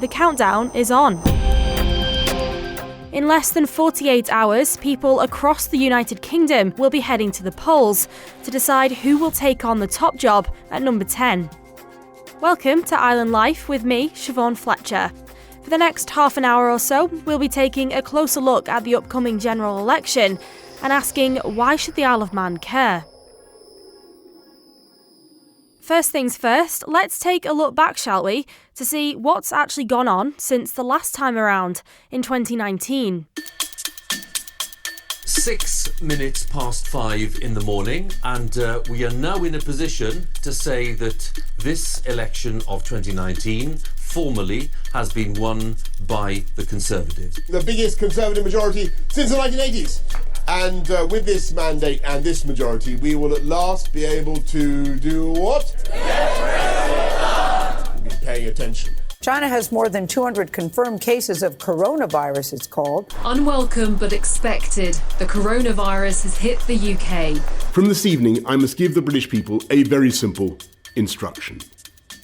the countdown is on. In less than 48 hours, people across the United Kingdom will be heading to the polls to decide who will take on the top job at number 10. Welcome to Island Life with me, Siobhán Fletcher. For the next half an hour or so, we'll be taking a closer look at the upcoming general election and asking, why should the Isle of Man care? First things first, let's take a look back, shall we, to see what's actually gone on since the last time around in 2019. 6 minutes past 5 in the morning, and we are now in a position to say that this election of 2019 formally has been won by the Conservatives. The biggest Conservative majority since the 1980s. And with this mandate and this majority, we will at last be able to do what? We'll be paying attention. China has more than 200 confirmed cases of coronavirus, it's called. Unwelcome but expected, the coronavirus has hit the UK. From this evening, I must give the British people a very simple instruction.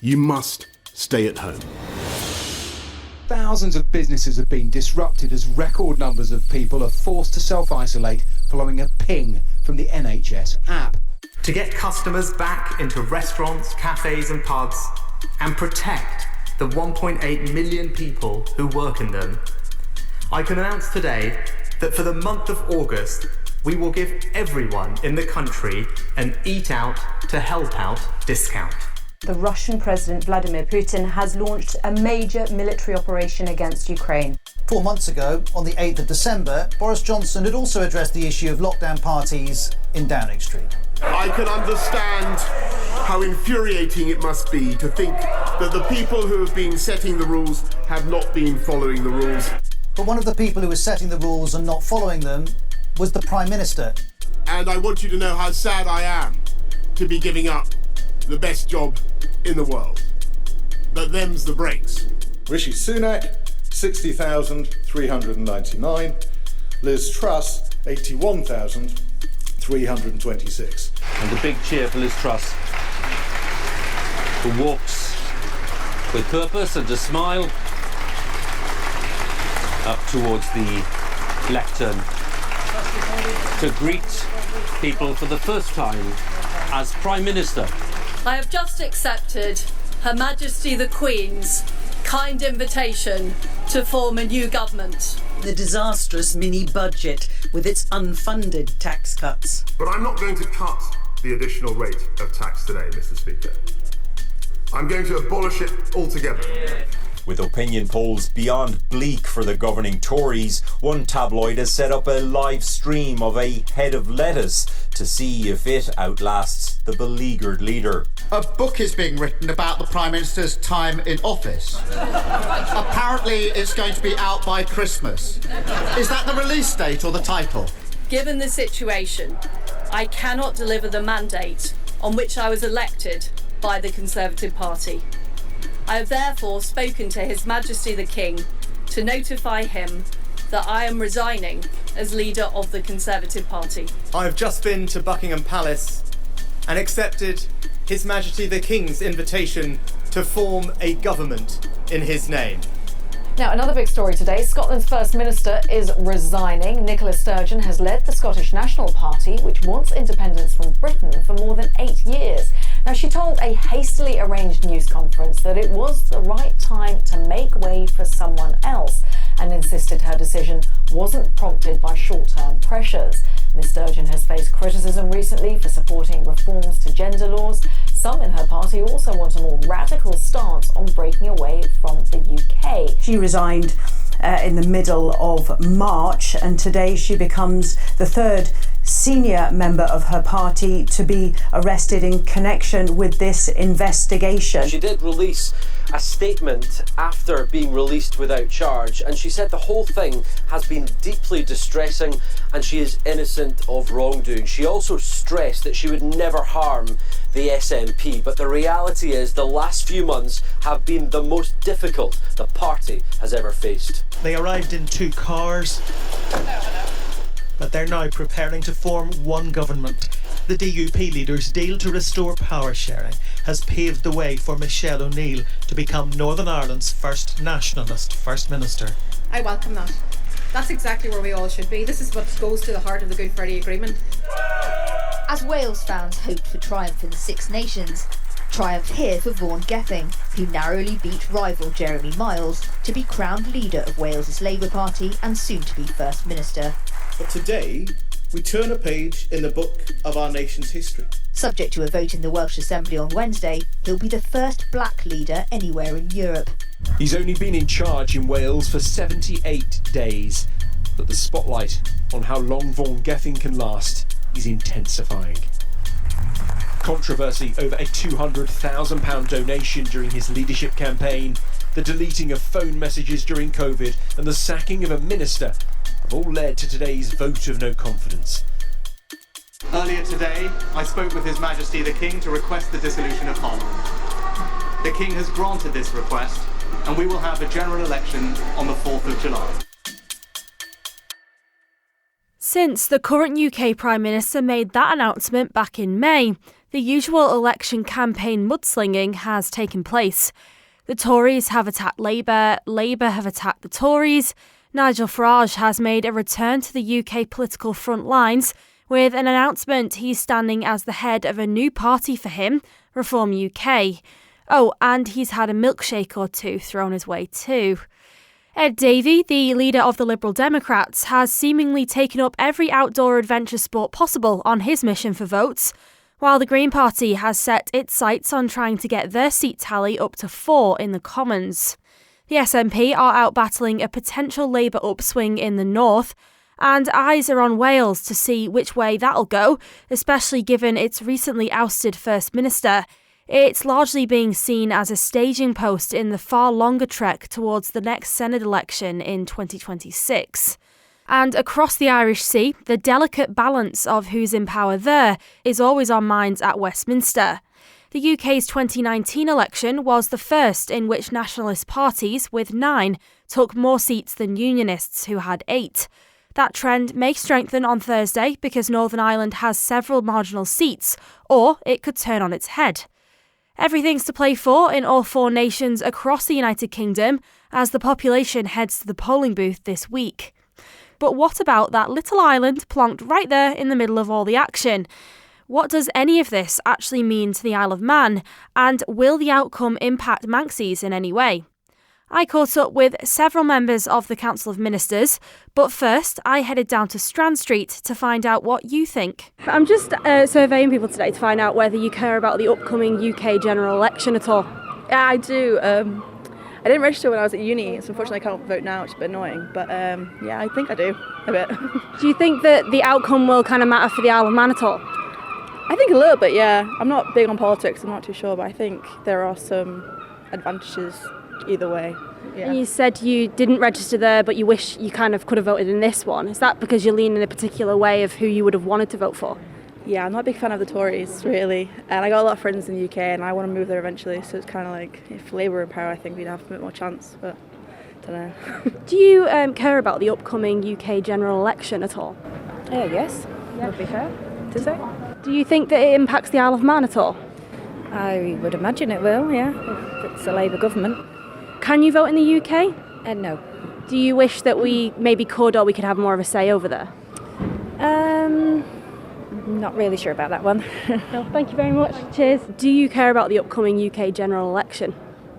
You must stay at home. Thousands of businesses have been disrupted as record numbers of people are forced to self-isolate following a ping from the NHS app. To get customers back into restaurants, cafes and pubs and protect the 1.8 million people who work in them, I can announce today that for the month of August, we will give everyone in the country an Eat Out to Help Out discount. The Russian President Vladimir Putin has launched a major military operation against Ukraine. 4 months ago, on the 8th of December, Boris Johnson had also addressed the issue of lockdown parties in Downing Street. I can understand how infuriating it must be to think that the people who have been setting the rules have not been following the rules. But one of the people who was setting the rules and not following them was the Prime Minister. And I want you to know how sad I am to be giving up the best job in the world. But them's the breaks. Rishi Sunak, 60,399. Liz Truss, 81,326. And the big cheer for Liz Truss, who walks with purpose and a smile up towards the lectern to greet people for the first time as Prime Minister. I have just accepted Her Majesty the Queen's kind invitation to form a new government. The disastrous mini-budget with its unfunded tax cuts. But I'm not going to cut the additional rate of tax today, Mr. Speaker. I'm going to abolish it altogether. With opinion polls beyond bleak for the governing Tories, one tabloid has set up a live stream of a head of lettuce to see if it outlasts the beleaguered leader. A book is being written about the Prime Minister's time in office. Apparently it's going to be out by Christmas. Is that the release date or the title? Given the situation, I cannot deliver the mandate on which I was elected by the Conservative Party. I have therefore spoken to His Majesty the King to notify him that I am resigning as leader of the Conservative Party. I have just been to Buckingham Palace and accepted His Majesty the King's invitation to form a government in his name. Now, another big story today. Scotland's First Minister is resigning. Nicola Sturgeon has led the Scottish National Party, which wants independence from Britain for more than 8 years. Now, she told a hastily arranged news conference that it was the right time to make way for someone else and insisted her decision wasn't prompted by short-term pressures. Ms Sturgeon has faced criticism recently for supporting reforms to gender laws. Some in her party also want a more radical stance on breaking away from the UK. She resigned in the middle of March, and today she becomes the third senior member of her party to be arrested in connection with this investigation. She did release a statement after being released without charge, and she said the whole thing has been deeply distressing and she is innocent of wrongdoing. She also stressed that she would never harm the SNP, but the reality is the last few months have been the most difficult the party has ever faced. They arrived in 2 cars, but they're now preparing to form one government. The DUP leader's deal to restore power sharing has paved the way for Michelle O'Neill to become Northern Ireland's first nationalist First Minister. I welcome that. That's exactly where we all should be. This is what goes to the heart of the Good Friday Agreement. As Wales fans hoped for triumph in the Six Nations, triumph here for Vaughan Gething, who narrowly beat rival Jeremy Miles to be crowned leader of Wales's Labour Party and soon to be First Minister. But today, we turn a page in the book of our nation's history. Subject to a vote in the Welsh Assembly on Wednesday, he'll be the first black leader anywhere in Europe. He's only been in charge in Wales for 78 days, but the spotlight on how long Vaughan Gething can last is intensifying. Controversy over a £200,000 donation during his leadership campaign, the deleting of phone messages during COVID, and the sacking of a minister have all led to today's vote of no confidence. Earlier today, I spoke with His Majesty the King to request the dissolution of Parliament. The King has granted this request, and we will have a general election on the 4th of July. Since the current UK Prime Minister made that announcement back in May, the usual election campaign mudslinging has taken place. The Tories have attacked Labour, Labour have attacked the Tories. Nigel Farage has made a return to the UK political front lines with an announcement he's standing as the head of a new party for him, Reform UK. Oh, and he's had a milkshake or two thrown his way too. Ed Davey, the leader of the Liberal Democrats, has seemingly taken up every outdoor adventure sport possible on his mission for votes, while the Green Party has set its sights on trying to get their seat tally up to 4 in the Commons. The SNP are out battling a potential Labour upswing in the north, and eyes are on Wales to see which way that'll go, especially given its recently ousted First Minister. It's largely being seen as a staging post in the far longer trek towards the next Senate election in 2026. And across the Irish Sea, the delicate balance of who's in power there is always on minds at Westminster. The UK's 2019 election was the first in which nationalist parties, with 9, took more seats than Unionists, who had 8. That trend may strengthen on Thursday because Northern Ireland has several marginal seats, or it could turn on its head. Everything's to play for in all 4 nations across the United Kingdom as the population heads to the polling booth this week. But what about that little island plonked right there in the middle of all the action? What does any of this actually mean to the Isle of Man, and will the outcome impact Manxies in any way? I caught up with several members of the Council of Ministers, but first I headed down to Strand Street to find out what you think. I'm just surveying people today to find out whether you care about the upcoming UK general election at all. Yeah, I do. I didn't register when I was at uni, so unfortunately I can't vote now, which is a bit annoying. But yeah, I think I do, a bit. Do you think that the outcome will kind of matter for the Isle of Man at all? I think a little bit, yeah. I'm not big on politics, I'm not too sure, but I think there are some advantages either way. Yeah. And you said you didn't register there, but you wish you kind of could have voted in this one. Is that because you lean in a particular way of who you would have wanted to vote for? Yeah, I'm not a big fan of the Tories, really. And I got a lot of friends in the UK and I want to move there eventually, so it's kind of like, if Labour were in power, I think we'd have a bit more chance, but I don't know. Do you care about the upcoming UK general election at all? Yes, would be fair to say. Do you think that it impacts the Isle of Man at all? I would imagine it will, yeah, if it's a Labour government. Can you vote in the UK? No. Do you wish that we maybe could, or we could have more of a say over there? Not really sure about that one. No, thank you very much. Cheers. Do you care about the upcoming UK general election?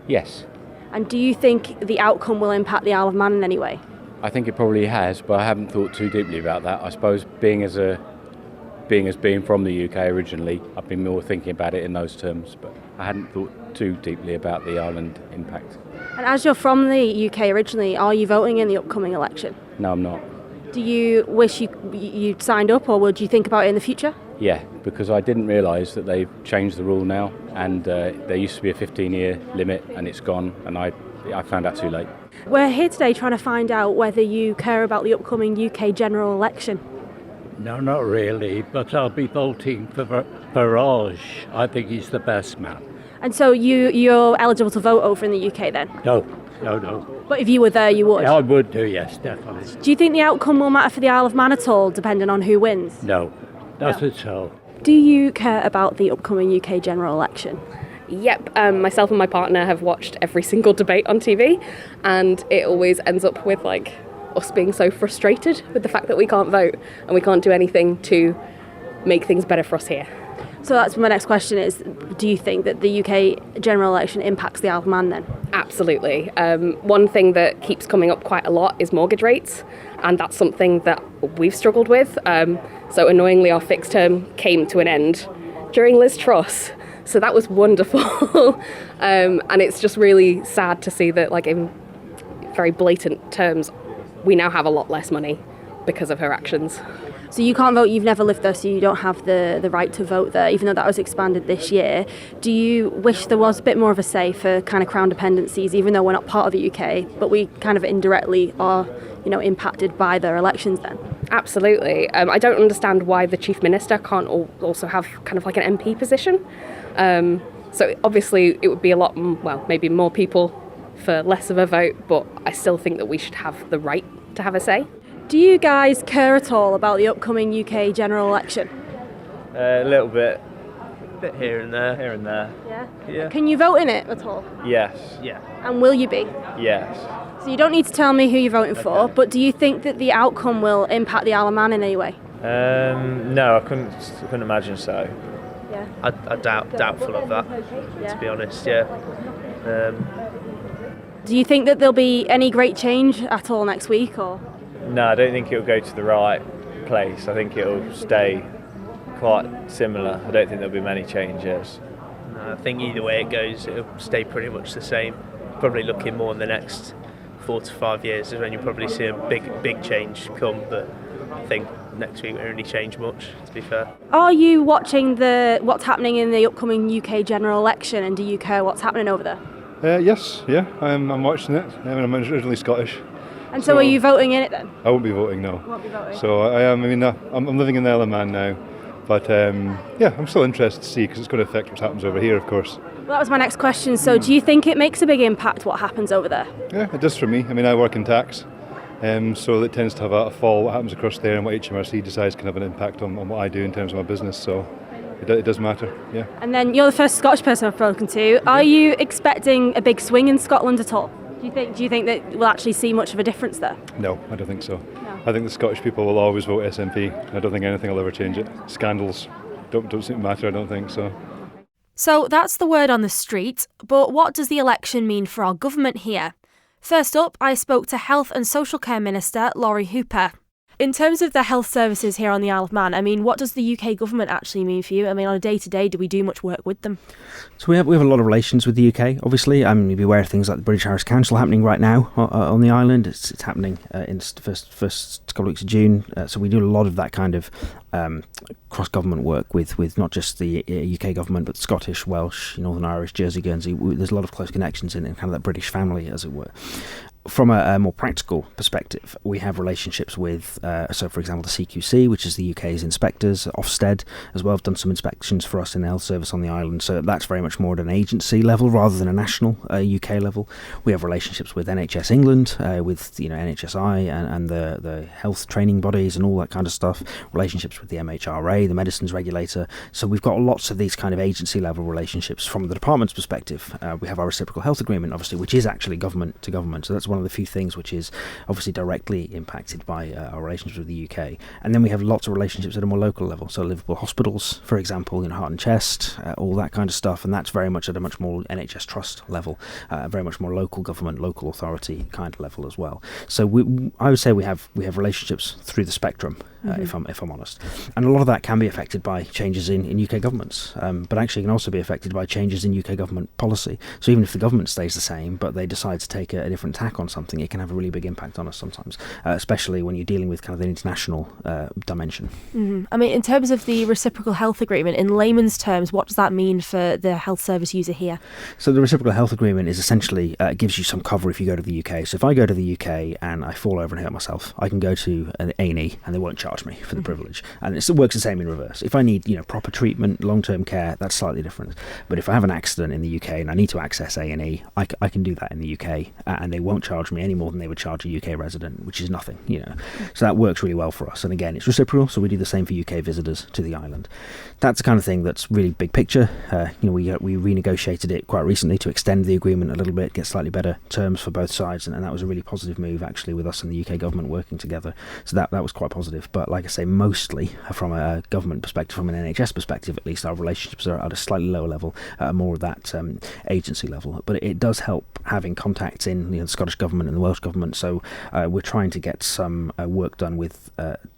Yes. And do you think the outcome will impact the Isle of Man in any way? I think it probably has, but I haven't thought too deeply about that. I suppose being from the UK originally, I've been more thinking about it in those terms, but I hadn't thought too deeply about the Ireland impact. And as you're from the UK originally, are you voting in the upcoming election? No, I'm not. Do you wish you'd signed up, or would you think about it in the future? Yeah, because I didn't realise that they've changed the rule now, and there used to be a 15-year limit, and it's gone, and I found out too late. We're here today trying to find out whether you care about the upcoming UK general election. No, not really, but I'll be voting for Farage. I think he's the best man. And so you're eligible to vote over in the UK then? No. But if you were there, you would? I would do, yes, definitely. Do you think the outcome will matter for the Isle of Man at all, depending on who wins? No, not at all. Do you care about the upcoming UK general election? Yep, myself and my partner have watched every single debate on TV, and it always ends up with us being so frustrated with the fact that we can't vote and we can't do anything to make things better for us here. So that's my next question is, do you think that the UK general election impacts the Isle of Man then? Absolutely. One thing that keeps coming up quite a lot is mortgage rates, and that's something that we've struggled with. So annoyingly, our fixed term came to an end during Liz Truss. So that was wonderful. And it's just really sad to see that, in very blatant terms, we now have a lot less money because of her actions. So you can't vote, you've never lived there, so you don't have the right to vote there, even though that was expanded this year. Do you wish there was a bit more of a say for kind of Crown dependencies, even though we're not part of the UK, but we kind of indirectly are, impacted by their elections then? Absolutely. I don't understand why the Chief Minister can't also have kind of an MP position. So obviously it would be maybe more people for less of a vote, but I still think that we should have the right to have a say. Do you guys care at all about the upcoming UK general election? A little bit. A bit here and there. Here and there. Yeah. Can you vote in it at all? Yes. Yeah. And will you be? Yes. So you don't need to tell me who you're voting for, but do you think that the outcome will impact the Isle of Man in any way? No, I couldn't imagine so. Yeah. I doubtful of that, to be honest, yeah. Do you think that there'll be any great change at all next week, or? No, I don't think it'll go to the right place. I think it'll stay quite similar. I don't think there'll be many changes. No, I think either way it goes, it'll stay pretty much the same. Probably looking more in the next 4 to 5 years is when you'll probably see a big change come, but I think next week won't really change much, to be fair. Are you watching what's happening in the upcoming UK general election, and do you care what's happening over there? Yes, yeah, I'm watching it. I'm originally Scottish. And so are you voting in it then? I won't be voting, no. Won't be voting. So I am. I'm living in the Isle of Man now, but I'm still interested to see, because it's going to affect what happens over here, of course. Well, that was my next question. So do you think it makes a big impact what happens over there? Yeah, it does for me. I work in tax, so it tends to have a fall. What happens across there and what HMRC decides can have an impact on what I do in terms of my business. So it does matter, yeah. And then you're the first Scottish person I've spoken to. Are you expecting a big swing in Scotland at all? Do you think that we'll actually see much of a difference there? No, I don't think so. No. I think the Scottish people will always vote SNP. I don't think anything will ever change it. Scandals don't seem to matter, I don't think so. So that's the word on the street, but what does the election mean for our government here? First up, I spoke to Health and Social Care Minister Laurie Hooper. In terms of the health services here on the Isle of Man, what does the UK government actually mean for you? On a day-to-day, do we do much work with them? So we have a lot of relations with the UK, obviously. You'll be aware of things like the British Irish Council happening right now on the island. It's happening in the first couple of weeks of June. So we do a lot of that kind of cross-government work with not just the UK government, but Scottish, Welsh, Northern Irish, Jersey, Guernsey. There's a lot of close connections in kind of that British family, as it were. From a more practical perspective, we have relationships with, so for example, the CQC, which is the UK's inspectors, Ofsted as well, have done some inspections for us in the health service on the island. So that's very much more at an agency level rather than a national UK level. We have relationships with NHS England, with NHSI and the health training bodies and all that kind of stuff. Relationships with the MHRA, the medicines regulator. So we've got lots of these kind of agency level relationships. From the department's perspective, we have our reciprocal health agreement, obviously, which is actually government to government. So that's one of the few things which is obviously directly impacted by our relations with the UK. And then we have lots of relationships at a more local level. So Liverpool hospitals, for example, heart and chest, all that kind of stuff. And that's very much at a much more NHS trust level, very much more local government, local authority kind of level as well. So I would say we have relationships through the spectrum, if I'm honest. And a lot of that can be affected by changes in UK governments, but actually can also be affected by changes in UK government policy. So even if the government stays the same, but they decide to take a different tack on something, it can have a really big impact on us sometimes, especially when you're dealing with kind of the international dimension. Mm-hmm. In terms of the reciprocal health agreement, in layman's terms, what does that mean for the health service user here? So the reciprocal health agreement is essentially, gives you some cover if you go to the UK. So if I go to the UK and I fall over and hurt myself, I can go to an A&E and they won't charge charge me for the privilege. And it works the same in reverse. If I need proper treatment, long-term care, that's slightly different. But if I have an accident in the UK and I need to access A&E, I can do that in the UK, and they won't charge me any more than they would charge a UK resident, which is nothing. So that works really well for us. And again, it's reciprocal, so we do the same for UK visitors to the island. That's the kind of thing that's really big picture. We renegotiated it quite recently to extend the agreement a little bit, get slightly better terms for both sides, and that was a really positive move actually with us and the UK government working together. So that was quite positive. But like I say, mostly from a government perspective, from an NHS perspective at least, our relationships are at a slightly lower level, more of that agency level. But it does help having contacts in the Scottish government and the Welsh government. So we're trying to get some work done with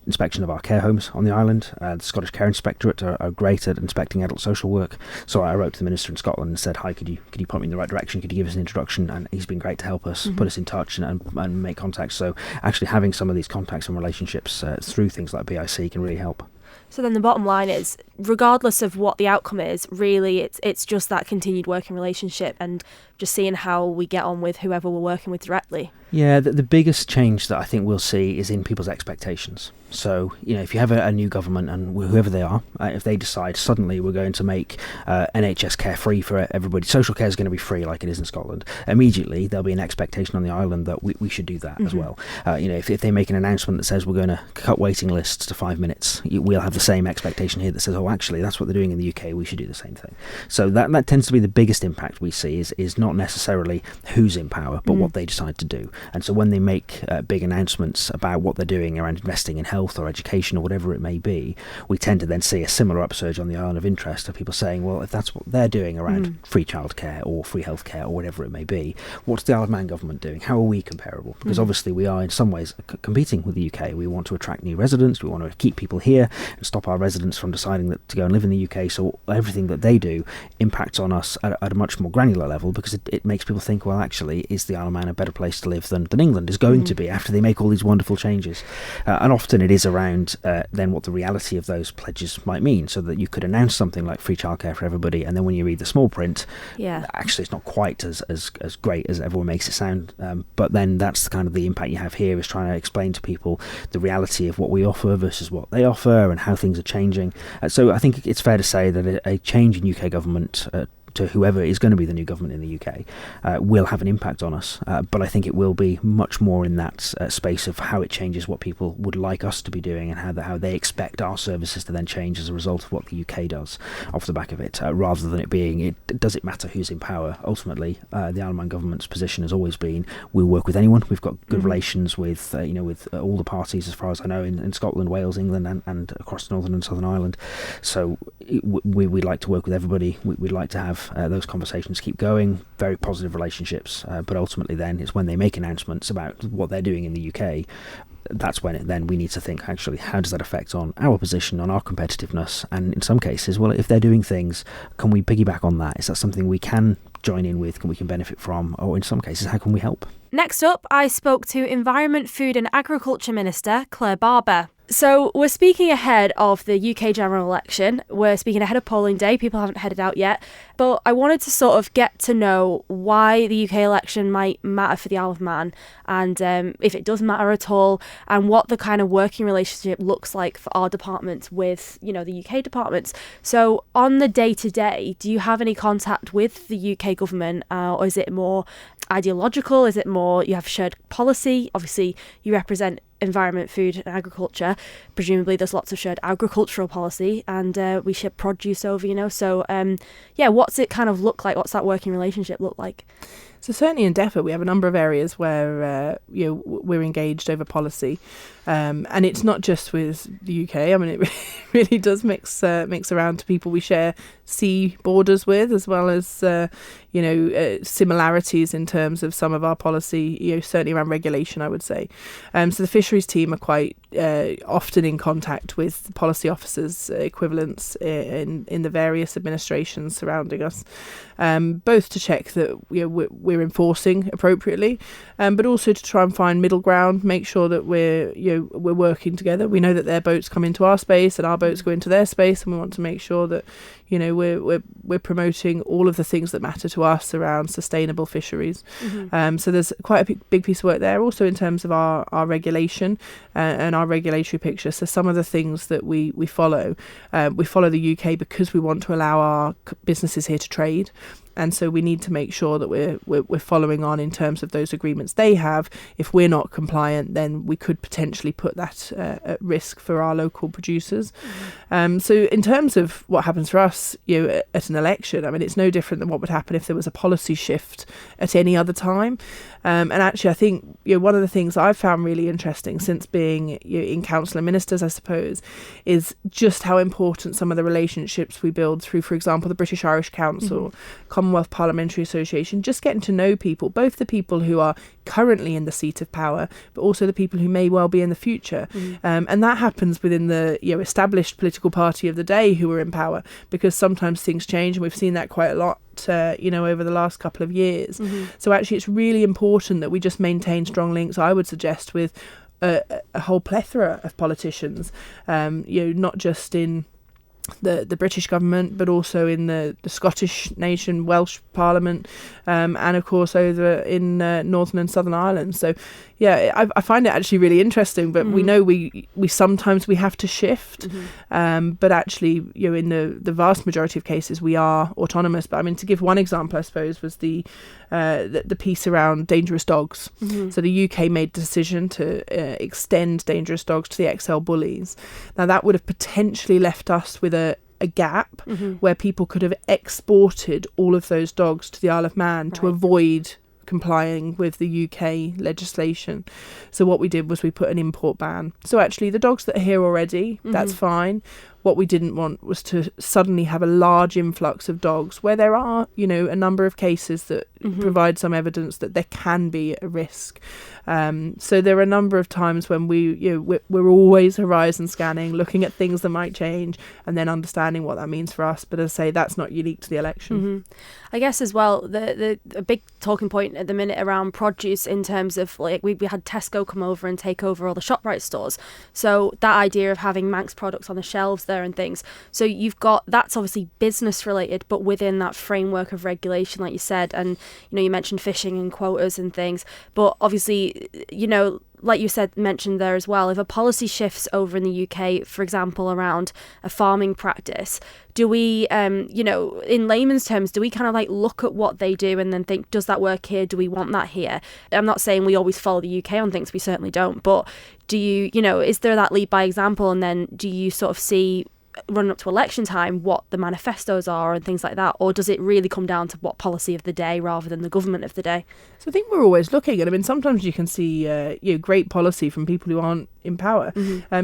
inspection of our care homes on the island. The Scottish Care Inspectorate are great at inspecting adult social work. So I wrote to the Minister in Scotland and said, hi, could you point me in the right direction? Could you give us an introduction? And he's been great to help us, put us in touch and make contacts. So actually having some of these contacts and relationships through things like BIC can really help. So then the bottom line is, regardless of what the outcome is, really it's just that continued working relationship and just seeing how we get on with whoever we're working with directly. Yeah, the biggest change that I think we'll see is in people's expectations. So, if you have a new government and whoever they are, if they decide suddenly we're going to make NHS care free for everybody, social care is going to be free like it is in Scotland, immediately there'll be an expectation on the island that we should do that as well. If they make an announcement that says we're going to cut waiting lists to 5 minutes, we'll have the same expectation here that says, oh, actually, that's what they're doing in the UK, we should do the same thing. So that tends to be the biggest impact we see is not necessarily who's in power, but what they decide to do. And so when they make big announcements about what they're doing around investing in health or education or whatever it may be, we tend to then see a similar upsurge on the island of interest of people saying, well, if that's what they're doing around free childcare or free healthcare or whatever it may be, what's the Isle of Man government doing? How are we comparable? Because obviously we are in some ways competing with the UK. We want to attract new residents, we want to keep people here and stop our residents from deciding to go and live in the UK. So everything that they do impacts on us at a much more granular level, because it makes people think, well, actually, is the Isle of Man a better place to live than England is going to be after they make all these wonderful changes? And often it is around then what the reality of those pledges might mean, so that you could announce something like free childcare for everybody, and then when you read the small print, actually it's not quite as great as everyone makes it sound. But then that's kind of the impact you have here, is trying to explain to people the reality of what we offer versus what they offer and how things are changing. So I think it's fair to say that a change in UK government to whoever is going to be the new government in the UK will have an impact on us, but I think it will be much more in that space of how it changes what people would like us to be doing and how they expect our services to then change as a result of what the UK does off the back of it, rather than it being, does it matter who's in power? Ultimately, the Isle of Man government's position has always been, we'll work with anyone. We've got good relations with all the parties, as far as I know, in Scotland, Wales, England and across Northern and Southern Ireland. So we'd like to work with everybody. We'd like to have those conversations keep going, very positive relationships, but ultimately then it's when they make announcements about what they're doing in the UK, that's when then we need to think, actually, how does that affect on our position, on our competitiveness? And in some cases, well, if they're doing things, can we piggyback on that? Is that something we can join in with, we can benefit from? Or in some cases, how can we help? Next up, I spoke to Environment, Food and Agriculture Minister Claire Barber. So we're speaking ahead of the UK general election. We're speaking ahead of polling day. People haven't headed out yet. But I wanted to sort of get to know why the UK election might matter for the Isle of Man, and if it does matter at all, and what the kind of working relationship looks like for our department with, the UK departments. So on the day-to-day, do you have any contact with the UK government, or is it more ideological? Is it more you have shared policy? Obviously, you represent environment, food and agriculture. Presumably there's lots of shared agricultural policy, and we ship produce over, so what's it kind of look like? What's that working relationship look like? So certainly in DEFA we have a number of areas where we're engaged over policy, and it's not just with the UK. I mean, it really does mix around to people we share sea borders with, as well as similarities in terms of some of our policy, certainly around regulation, I would say. So the fisheries team are quite often in contact with policy officers, equivalents in the various administrations surrounding us, both to check that we're we're enforcing appropriately, but also to try and find middle ground, make sure that we're working together. We know that their boats come into our space and our boats go into their space, and we want to make sure that we're promoting all of the things that matter to us around sustainable fisheries. So there's quite a big piece of work there, also in terms of our regulation and our regulatory picture. So some of the things that we follow the UK because we want to allow our businesses here to trade. And so we need to make sure that we're following on in terms of those agreements they have. If we're not compliant, then we could potentially put that at risk for our local producers. So in terms of what happens for us, at an election, I mean, it's no different than what would happen if there was a policy shift at any other time. And actually, I think one of the things I've found really interesting since being in council and ministers, I suppose, is just how important some of the relationships we build through, for example, the British Irish Council, Commonwealth Parliamentary Association, just getting to know people, both the people who are currently in the seat of power, but also the people who may well be in the future. And that happens within the established political party of the day who are in power, because sometimes things change, and we've seen that quite a lot over the last couple of years. So actually it's really important that we just maintain strong links, I would suggest, with a whole plethora of politicians, not just in the British government, but also in the Scottish nation, Welsh Parliament, and of course over in Northern and Southern Ireland. So I find it actually really interesting, but we know we sometimes we have to shift, but actually in the vast majority of cases we are autonomous. But I mean, to give one example, I suppose, was the piece around dangerous dogs. So the UK made the decision to extend dangerous dogs to the XL bullies. Now that would have potentially left us with a gap where people could have exported all of those dogs to the Isle of Man to avoid complying with the UK legislation. So what we did was we put an import ban. So actually the dogs that are here already, that's fine. What we didn't want was to suddenly have a large influx of dogs where there are, a number of cases that provide some evidence that there can be a risk. So there are a number of times when we're always horizon scanning, looking at things that might change, and then understanding what that means for us. But as I say, that's not unique to the election. I guess as well, the big talking point at the minute around produce, in terms of we had Tesco come over and take over all the ShopRite stores. So that idea of having Manx products on the shelves there and things. So you've got, that's obviously business related, but within that framework of regulation, like you said, and you mentioned fishing and quotas and things, but obviously, like you said, mentioned there as well, if a policy shifts over in the UK, for example, around a farming practice, do we, in layman's terms, do we kind of look at what they do and then think, does that work here? Do we want that here? I'm not saying we always follow the UK on things, we certainly don't, but do you, is there that lead by example, and then do you sort of see, running up to election time, what the manifestos are and things like that, or does it really come down to what policy of the day rather than the government of the day? So I think we're always looking, and I mean sometimes you can see great policy from people who aren't in power.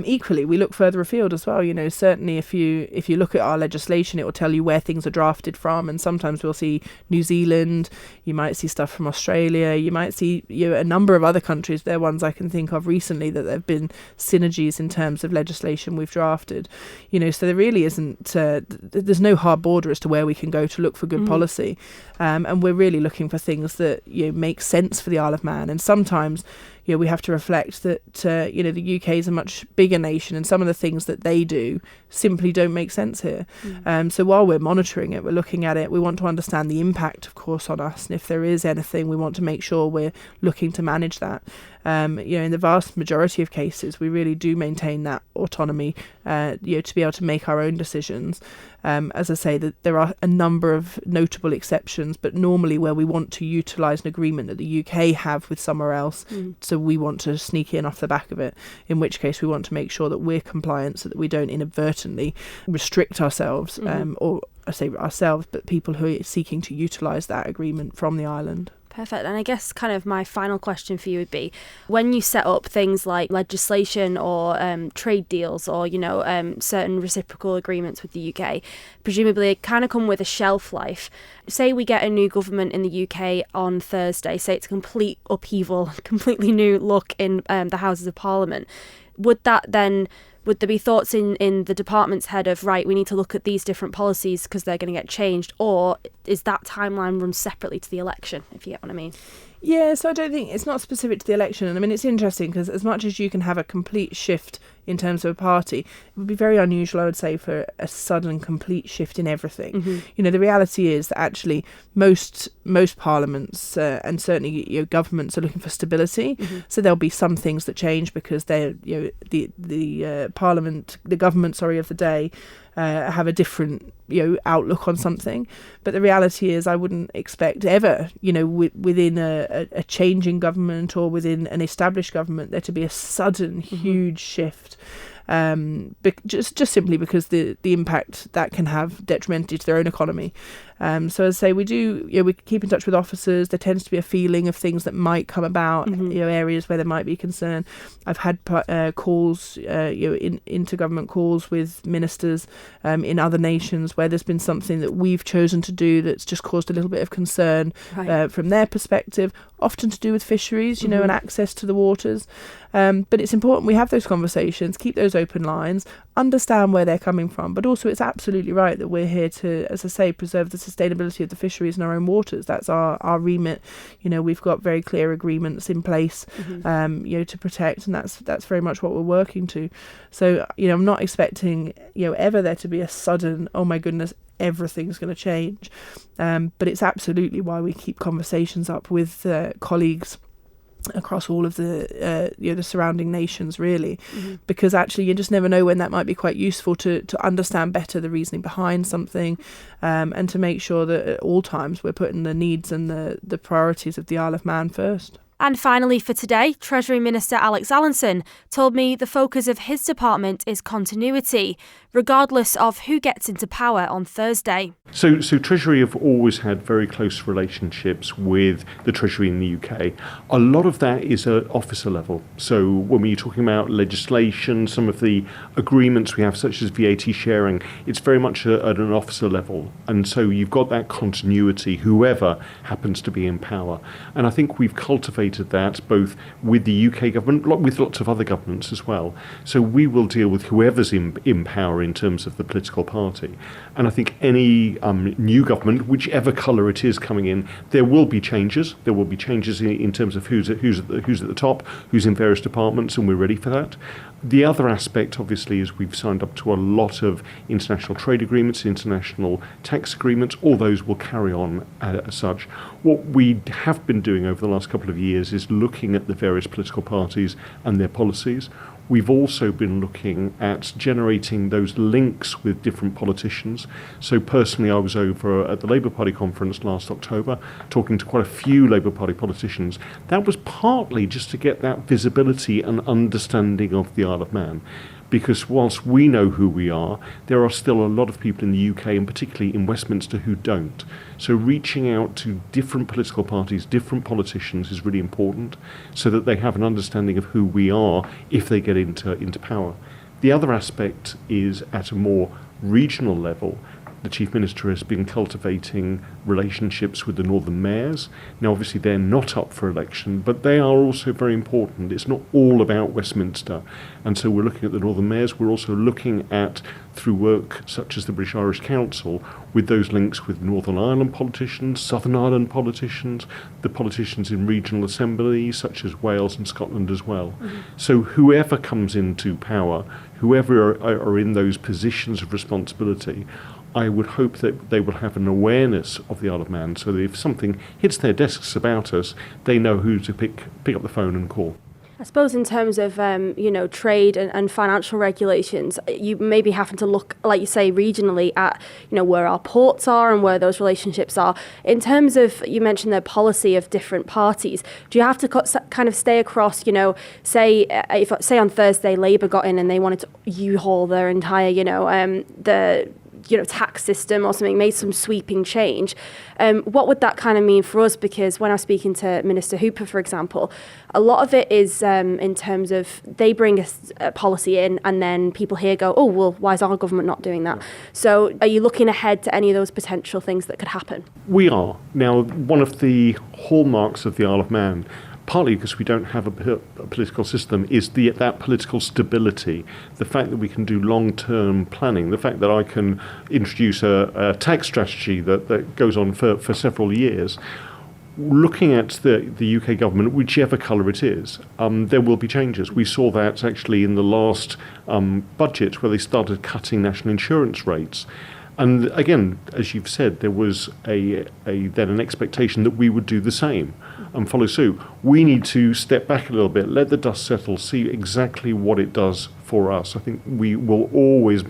Equally, we look further afield as well. Certainly if you look at our legislation, it will tell you where things are drafted from, and sometimes we'll see New Zealand, you might see stuff from Australia, you might see a number of other countries. They're ones I can think of recently that there have been synergies in terms of legislation we've drafted. So there really isn't there's no hard border as to where we can go to look for good policy, and we're really looking for things that make sense for the Isle of Man. And sometimes we have to reflect that the UK is a much bigger nation, and some of the things that they do simply don't make sense here. So while we're monitoring it, we're looking at it, we want to understand the impact, of course, on us, and if there is anything, we want to make sure we're looking to manage that. In the vast majority of cases, we really do maintain that autonomy, to be able to make our own decisions. As I say, that there are a number of notable exceptions, but normally where we want to utilise an agreement that the UK have with somewhere else, so we want to sneak in off the back of it, in which case we want to make sure that we're compliant so that we don't inadvertently restrict ourselves, or I say ourselves, but people who are seeking to utilise that agreement from the island. Perfect. And I guess kind of my final question for you would be, when you set up things like legislation or trade deals or, certain reciprocal agreements with the UK, presumably it kind of come with a shelf life. Say we get a new government in the UK on Thursday, say it's a complete upheaval, completely new look in the Houses of Parliament. Would there be thoughts in the department's head of, right, we need to look at these different policies because they're going to get changed? Or is that timeline run separately to the election, if you get what I mean? Yeah, so I don't think it's not specific to the election. And I mean, it's interesting because as much as you can have a complete shift in terms of a party, it would be very unusual, I would say, for a sudden complete shift in everything. Mm-hmm. You know, the reality is that actually most parliaments and certainly governments are looking for stability. Mm-hmm. So there'll be some things that change because they're the government of the day have a different outlook on something. But the reality is, I wouldn't expect ever within a changing government or within an established government there to be a sudden huge shift. Just simply because the impact that can have detrimentally to their own economy. So as I say, we keep in touch with officers. There tends to be a feeling of things that might come about, areas where there might be concern. I've had calls, intergovernment calls with ministers in other nations where there's been something that we've chosen to do that's just caused a little bit of concern from their perspective, often to do with fisheries, and access to the waters. But it's important we have those conversations, keep those open lines, understand where they're coming from. But also it's absolutely right that we're here to, as I say, preserve the sustainability of the fisheries in our own waters. That's our remit. We've got very clear agreements in place, to protect, and that's very much what we're working to. So, I'm not expecting, ever there to be a sudden, oh my goodness, everything's going to change. But it's absolutely why we keep conversations up with colleagues across all of the surrounding nations, really, because actually you just never know when that might be quite useful to understand better the reasoning behind something, and to make sure that at all times we're putting the needs and the priorities of the Isle of Man first. And finally for today, Treasury Minister Alex Allinson told me the focus of his department is continuity, regardless of who gets into power on Thursday. So Treasury have always had very close relationships with the Treasury in the UK. A lot of that is at officer level. So when we're talking about legislation, some of the agreements we have, such as VAT sharing, it's very much at an officer level. And so you've got that continuity, whoever happens to be in power. And I think we've cultivated that both with the UK government, with lots of other governments as well. So we will deal with whoever's in power in terms of the political party. And I think any new government, whichever colour it is coming in, there will be changes. There will be changes in terms of who's at the top, who's in various departments, and we're ready for that. The other aspect, obviously, is we've signed up to a lot of international trade agreements, international tax agreements. All those will carry on as such. What we have been doing over the last couple of years is looking at the various political parties and their policies. We've also been looking at generating those links with different politicians. So personally, I was over at the Labour Party conference last October, talking to quite a few Labour Party politicians. That was partly just to get that visibility and understanding of the Isle of Man. Because whilst we know who we are, there are still a lot of people in the UK, and particularly in Westminster, who don't. So reaching out to different political parties, different politicians is really important, so that they have an understanding of who we are if they get into power. The other aspect is at a more regional level. The Chief Minister has been cultivating relationships with the Northern Mayors. Now, obviously, they're not up for election, but they are also very important. It's not all about Westminster. And so we're looking at the Northern Mayors. We're also looking at, through work such as the British Irish Council, with those links with Northern Ireland politicians, Southern Ireland politicians, the politicians in regional assemblies, such as Wales and Scotland as well. So whoever comes into power, whoever are in those positions of responsibility, I would hope that they will have an awareness of the Isle of Man, so that if something hits their desks about us, they know who to pick up the phone and call. I suppose in terms of, trade and financial regulations, you may be having to look, like you say, regionally at, where our ports are and where those relationships are. In terms of, you mentioned the policy of different parties, do you have to kind of stay across, say on Thursday, Labour got in and they wanted to U-haul their entire, tax system or something, made some sweeping change. What would that kind of mean for us? Because when I was speaking to Minister Hooper, for example, a lot of it is in terms of they bring a policy in and then people here go, oh, well, why is our government not doing that? So are you looking ahead to any of those potential things that could happen? We are. Now, one of the hallmarks of the Isle of Man, partly because we don't have a political system, is that political stability, the fact that we can do long-term planning, the fact that I can introduce a tax strategy that goes on for several years. Looking at the UK government, whichever colour it is, there will be changes. We saw that actually in the last budget where they started cutting national insurance rates. And again, as you've said, there was then an expectation that we would do the same and follow suit. We need to step back a little bit, let the dust settle, see exactly what it does for us. I think we will always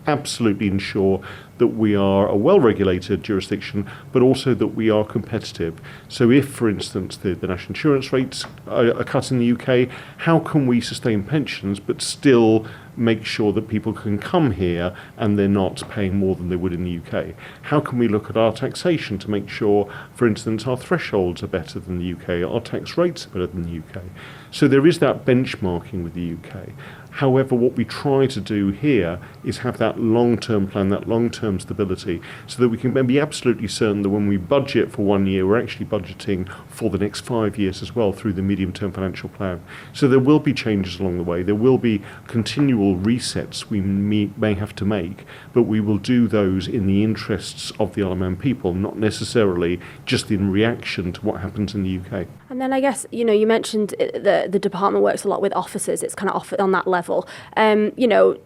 absolutely ensure that we are a well-regulated jurisdiction, but also that we are competitive. So if, for instance, the national insurance rates are cut in the UK, how can we sustain pensions but still make sure that people can come here and they're not paying more than they would in the UK? How can we look at our taxation to make sure, for instance, our thresholds are better than the UK, our tax rates are better than the UK? So there is that benchmarking with the UK. However, what we try to do here is have that long-term plan, that long-term stability, so that we can be absolutely certain that when we budget for 1 year, we're actually budgeting for the next 5 years as well through the medium-term financial plan. So there will be changes along the way. There will be continual resets we may have to make, but we will do those in the interests of the Isle of Man people, not necessarily just in reaction to what happens in the UK. And then I guess, you mentioned the department works a lot with officers. It's kind of on that level.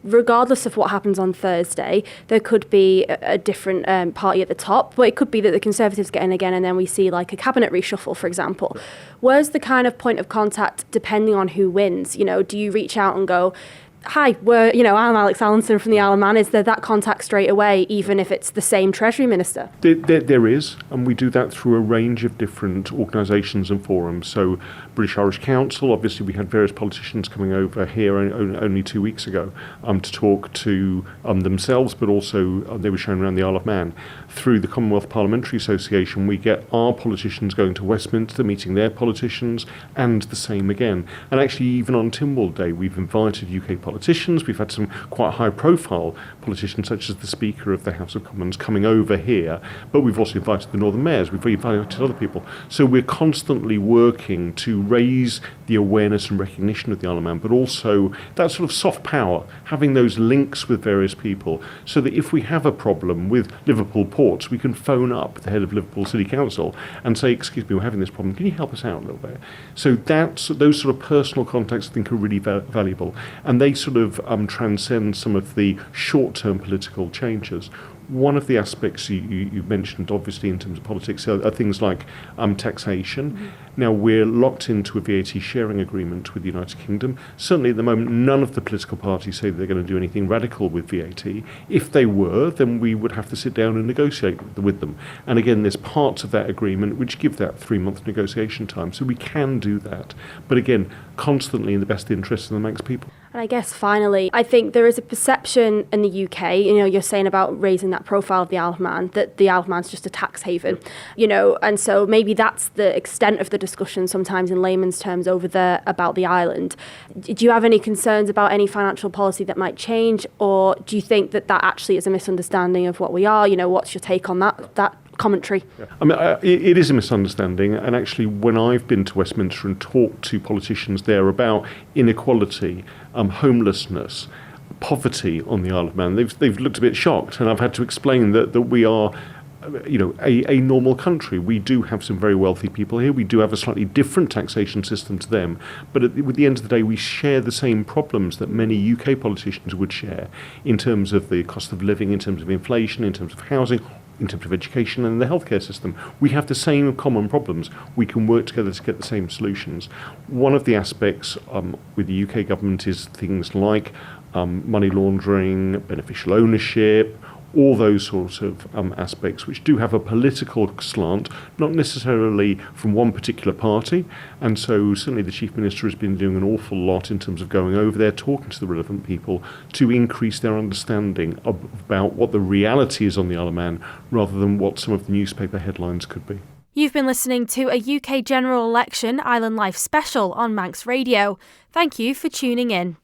Regardless of what happens on Thursday, there could be a different party at the top. But it could be that the Conservatives get in again and then we see like a cabinet reshuffle, for example. Where's the kind of point of contact depending on who wins? Do you reach out and go, hi, I'm Alex Allinson from the Isle of Man. Is there that contact straight away, even if it's the same Treasury Minister? There is, and we do that through a range of different organisations and forums. So British Irish Council, obviously we had various politicians coming over here only 2 weeks ago to talk to themselves, but also they were shown around the Isle of Man. Through the Commonwealth Parliamentary Association, we get our politicians going to Westminster, meeting their politicians, and the same again. And actually, even on Tynwald Day, we've invited UK politicians. We've had some quite high-profile politicians, such as the Speaker of the House of Commons, coming over here. But we've also invited the Northern Mayors. We've invited other people. So we're constantly working to raise the awareness and recognition of the Isle of Man, but also that sort of soft power, having those links with various people, so that if we have a problem with Liverpool ports, we can phone up the head of Liverpool City Council and say, excuse me, we're having this problem. Can you help us out a little bit? So those sort of personal contacts, I think, are really valuable. And they sort of transcend some of the short-term political changes. One of the aspects you mentioned, obviously, in terms of politics are things like taxation. Mm-hmm. Now, we're locked into a VAT sharing agreement with the United Kingdom. Certainly, at the moment, none of the political parties say they're going to do anything radical with VAT. If they were, then we would have to sit down and negotiate with them. And again, there's parts of that agreement which give that 3-month negotiation time. So we can do that. But again, constantly in the best interest of the Manx people. And I guess finally, I think there is a perception in the UK, you're saying about raising that profile of the Isle of Man, that the Isle of Man's just a tax haven, and so maybe that's the extent of the discussion sometimes in layman's terms over there about the island. Do you have any concerns about any financial policy that might change, or do you think that actually is a misunderstanding of what we are? What's your take on that commentary? Yeah. I mean, it is a misunderstanding, and actually when I've been to Westminster and talked to politicians there about inequality, homelessness, poverty on the Isle of Man, they've looked a bit shocked, and I've had to explain that we are a normal country. We do have some very wealthy people here. We do have a slightly different taxation system to them, but at the end of the day, we share the same problems that many UK politicians would share in terms of the cost of living, in terms of inflation, in terms of housing, in terms of education and the healthcare system. We have the same common problems. We can work together to get the same solutions. One of the aspects with the UK government is things like money laundering, beneficial ownership, all those sorts of aspects which do have a political slant, not necessarily from one particular party. And so certainly the Chief Minister has been doing an awful lot in terms of going over there, talking to the relevant people to increase their understanding about what the reality is on the Isle of Man, rather than what some of the newspaper headlines could be. You've been listening to a UK General Election Island Life special on Manx Radio. Thank you for tuning in.